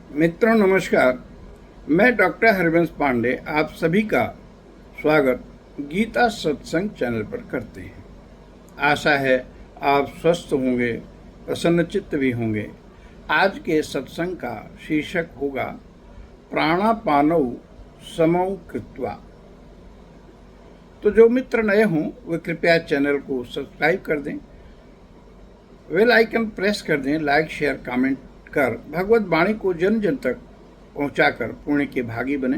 मित्रों नमस्कार। मैं डॉक्टर हरवंश पांडे आप सभी का स्वागत गीता सत्संग चैनल पर करते हैं। आशा है आप स्वस्थ होंगे, प्रसन्नचित्त भी होंगे। आज के सत्संग का शीर्षक होगा प्राणापानौ समौ कृत्वा। तो जो मित्र नए हों वे कृपया चैनल को सब्सक्राइब कर दें, बेल आइकन प्रेस कर दें, लाइक शेयर कमेंट कर भगवत वाणी को जन जन तक पहुंचाकर पुण्य के भागी बने।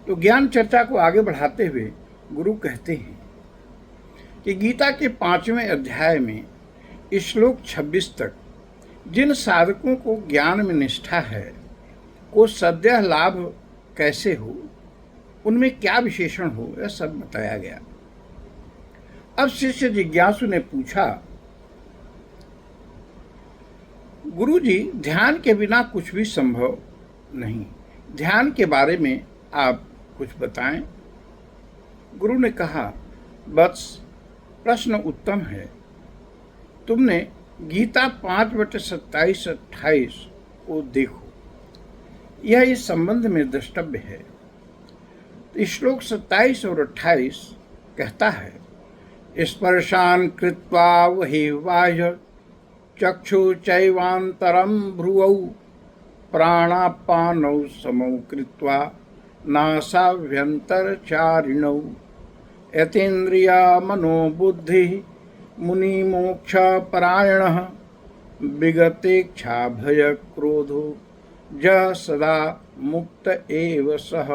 तो ज्ञान चर्चा को आगे बढ़ाते हुए गुरु कहते हैं कि गीता के 5वें अध्याय में श्लोक 26 तक जिन साधकों को ज्ञान में निष्ठा है को सद्यः लाभ कैसे हो, उनमें क्या विशेषण हो, यह सब बताया गया। अब शिष्य जिज्ञासु ने पूछा, गुरुजी, ध्यान के बिना कुछ भी संभव नहीं, ध्यान के बारे में आप कुछ बताएं। गुरु ने कहा, बस प्रश्न उत्तम है। तुमने गीता 5/27-28 को देखो, यह इस संबंध में द्रष्टव्य है। तो श्लोक 27 और 28 कहता है, स्पर्शान कृत्वा वही बाह्य चक्षु चैवान्तरं भ्रुवौ प्राणापानौ समौ कृत्वा नासाभ्यन्तरचारिणौ यतेन्द्रिया मनोबुद्धिः मुनिमोक्षपरायणः विगतेच्छा भयक्रोधो ज सदा मुक्त एव सः।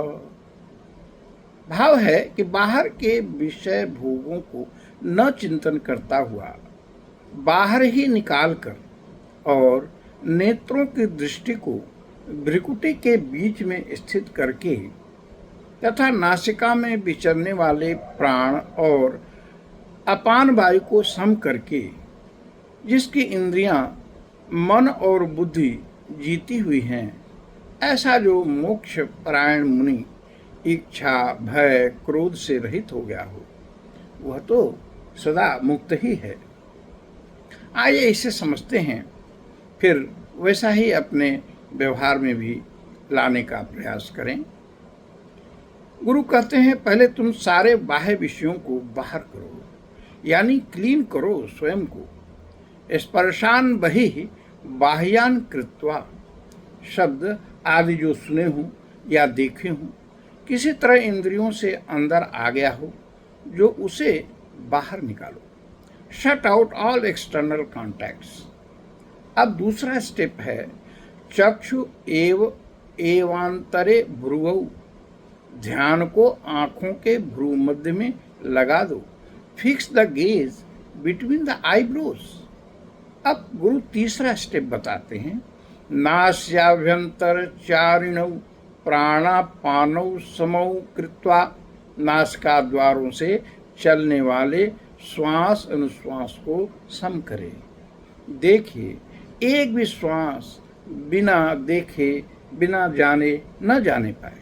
भाव है कि बाहर के विषय भोगों को न चिंतन करता हुआ बाहर ही निकालकर और नेत्रों की दृष्टि को भ्रिकुटी के बीच में स्थित करके तथा नासिका में विचरने वाले प्राण और अपान वायु को सम करके जिसकी इंद्रियां, मन और बुद्धि जीती हुई हैं, ऐसा जो मोक्ष परायण मुनि इच्छा भय क्रोध से रहित हो गया हो, वह तो सदा मुक्त ही है। आइए इसे समझते हैं, फिर वैसा ही अपने व्यवहार में भी लाने का प्रयास करें। गुरु कहते हैं, पहले तुम सारे बाह्य विषयों को बाहर करो, यानी क्लीन करो स्वयं को। स्पर्शान बहि बाह्यान कृत्वा शब्द आदि जो सुने हों या देखे हों, किसी तरह इंद्रियों से अंदर आ गया हो, जो उसे बाहर निकालो। Shut out all external contacts. अब दूसरा स्टेप है, चक्षु एवांतरे भ्रुवौ। ध्यान को आंखों के भ्रू मध्य में लगा दो। Fix the gauge between the eyebrows. अब गुरु तीसरा स्टेप बताते हैं, नास्याभ्यंतर चारिणौ प्राणापानौ समौ कृत्वा। नासिका द्वारों से चलने वाले श्वास अनुश्वास को सम करें। देखिए, एक भी श्वास बिना देखे बिना जाने न जाने पाए।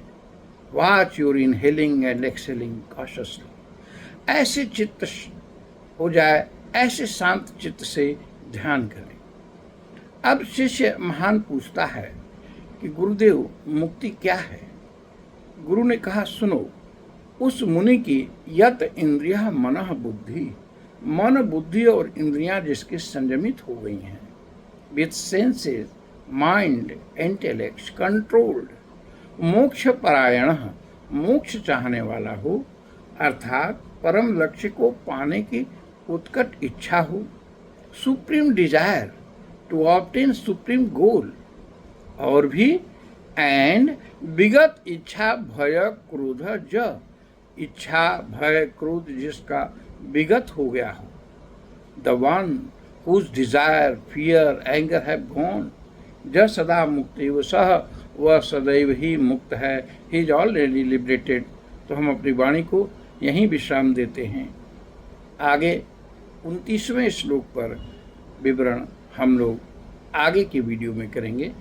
Watch your inhaling and exhaling consciously. ऐसे चित्त हो जाए, ऐसे शांत चित्त से ध्यान करें। अब शिष्य महान पूछता है कि गुरुदेव, मुक्ति क्या है? गुरु ने कहा, सुनो, उस मुनि की यत इंद्रिया मनः बुद्धि, मन बुद्धि और इंद्रियां जिसके संयमित हो गई हैं, with senses mind intellect controlled, मोक्ष परायण, मोक्ष चाहने वाला हो, अर्थात परम लक्ष्य को पाने की उत्कट इच्छा हो, supreme desire to obtain supreme goal, और भी एंड विगत इच्छा भय क्रोध ज, इच्छा भय क्रोध जिसका विगत हो गया हो। The one whose desire fear anger have gone, ज सदा मुक्त एव सह, वह सदैव ही मुक्त है। He is already liberated. तो हम अपनी वाणी को यहीं विश्राम देते हैं। आगे 29वें श्लोक पर विवरण हम लोग आगे की वीडियो में करेंगे।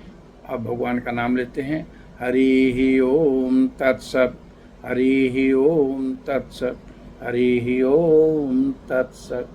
अब भगवान का नाम लेते हैं। हरि ओम तत्सत, हरि ओम तत्सत, हरि ओम तत्सत।